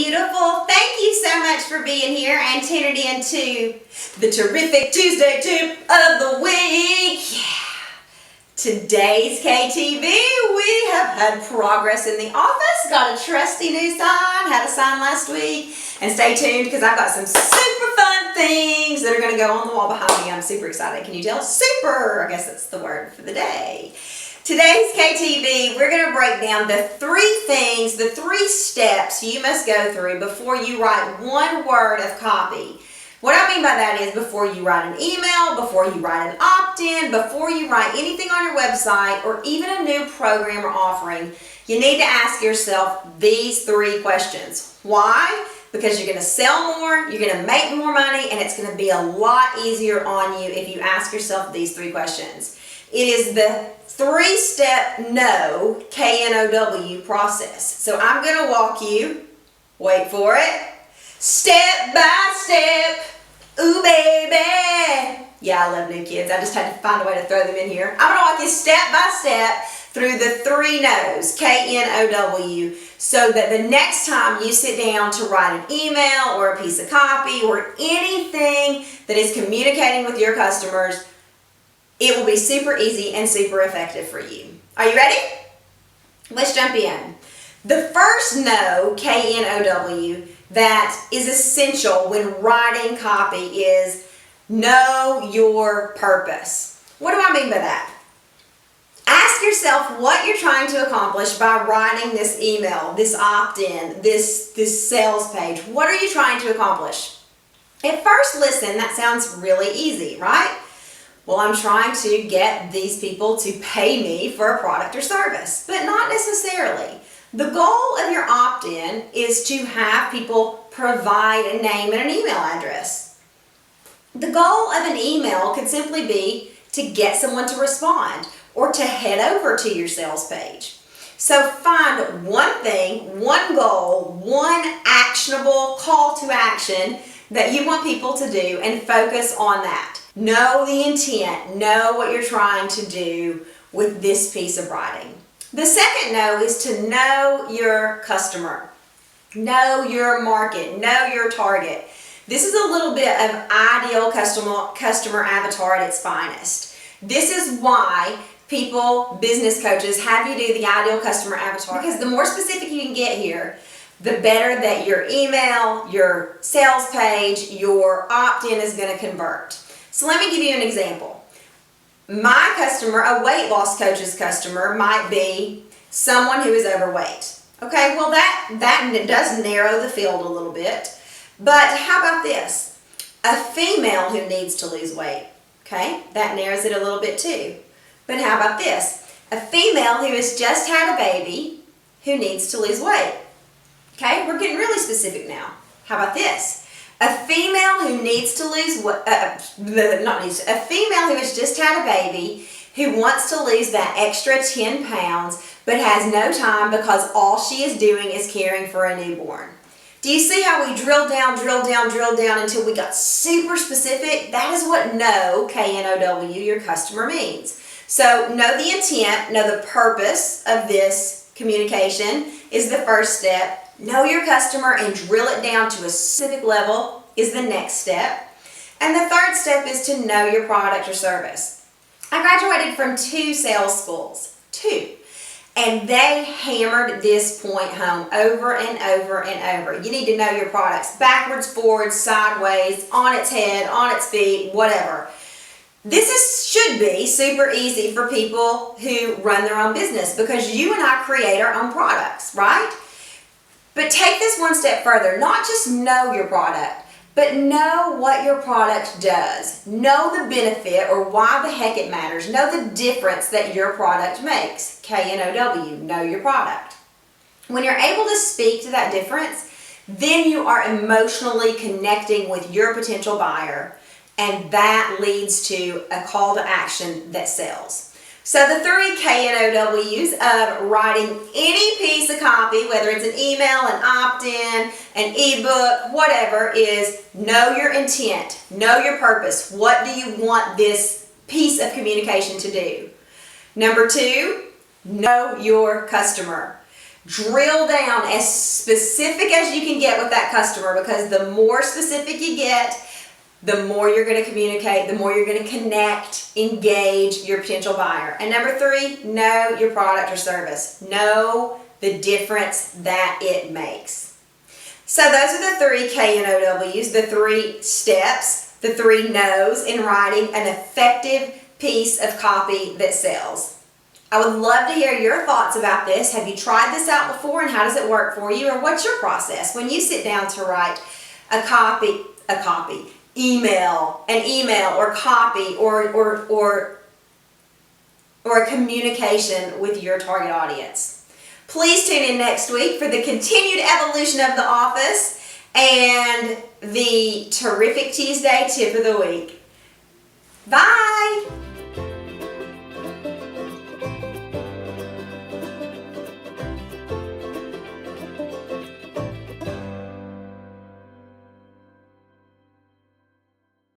beautiful. Thank you so much for being here and tuning in to the terrific Tuesday tip of the week. Yeah. Today's KTV, we have had progress in the office. Got a trusty new sign, had a sign last week. And stay tuned because I've got some super fun things that are going to go on the wall behind me. I'm super excited. Can you tell? Super! I guess that's the word for the day. Today's KTV, we're going to break down the three steps you must go through before you write one word of copy. What I mean by that is before you write an email, before you write an opt-in, before you write anything on your website or even a new program or offering, you need to ask yourself these three questions. Why? Because you're going to sell more, you're going to make more money, and it's going to be a lot easier on you if you ask yourself these three questions. It is the three-step know, K-N-O-W process. So I'm going to walk you, wait for it, step by step. Ooh, baby. Yeah, I love new kids. I just had to find a way to throw them in here. I'm going to walk you step by step through the three knows, K-N-O-W, so that the next time you sit down to write an email or a piece of copy or anything that is communicating with your customers, it will be super easy and super effective for you. Are you ready? Let's jump in. The first know, K-N-O-W, that is essential when writing copy is know your purpose. What do I mean by that? Ask yourself what you're trying to accomplish by writing this email, this opt-in, this sales page. What are you trying to accomplish? At first listen, that sounds really easy, right? Well, I'm trying to get these people to pay me for a product or service, but not necessarily. The goal of your opt-in is to have people provide a name and an email address. The goal of an email could simply be to get someone to respond or to head over to your sales page. So find one thing, one goal, one actionable call to action that you want people to do and focus on that. Know the intent, know what you're trying to do with this piece of writing. The second know is to know your customer, know your market, know your target. This is a little bit of ideal customer avatar at its finest. This is why business coaches have you do the ideal customer avatar, because the more specific you can get here, the better that your email, your sales page, your opt-in is going to convert. So let me give you an example. My customer, a weight loss coach's customer, might be someone who is overweight. Okay, well that does narrow the field a little bit. But how about this? A female who needs to lose weight. Okay, that narrows it a little bit too. But how about this? A female who has just had a baby who needs to lose weight. Okay, we're getting really specific now. How about this? A female who needs to lose weight, a female who has just had a baby who wants to lose that extra 10 pounds but has no time because all she is doing is caring for a newborn. Do you see how we drill down until we got super specific? That is what know, K-N-O-W, your customer means. So know the intent, know the purpose of this communication is the first step. Know your customer and drill it down to a specific level is the next step. And the third step is to know your product or service. I graduated from 2 sales schools, 2. And they hammered this point home over and over and over. You need to know your products backwards, forwards, sideways, on its head, on its feet, whatever. This should be super easy for people who run their own business because you and I create our own products, right? But take this one step further. Not just know your product, but know what your product does. Know the benefit or why the heck it matters. Know the difference that your product makes. K-N-O-W, know your product. When you're able to speak to that difference, then you are emotionally connecting with your potential buyer, and that leads to a call to action that sells. So the 3 K-N-O-Ws of writing any piece of copy, whether it's an email, an opt-in, an ebook, whatever, is know your intent, know your purpose. What do you want this piece of communication to do? Number 2, know your customer. Drill down as specific as you can get with that customer, because the more specific you get, the more you're going to communicate, the more you're going to connect, engage your potential buyer. And number 3, know your product or service. Know the difference that it makes. So those are the 3 KNOWs, the 3 steps, the 3 no's in writing an effective piece of copy that sells. I would love to hear your thoughts about this. Have you tried this out before, and how does it work for you? Or what's your process when you sit down to write an email or copy or a communication with your target audience? Please tune in next week for the continued evolution of the office and the Terrific Tuesday tip of the week. Bye!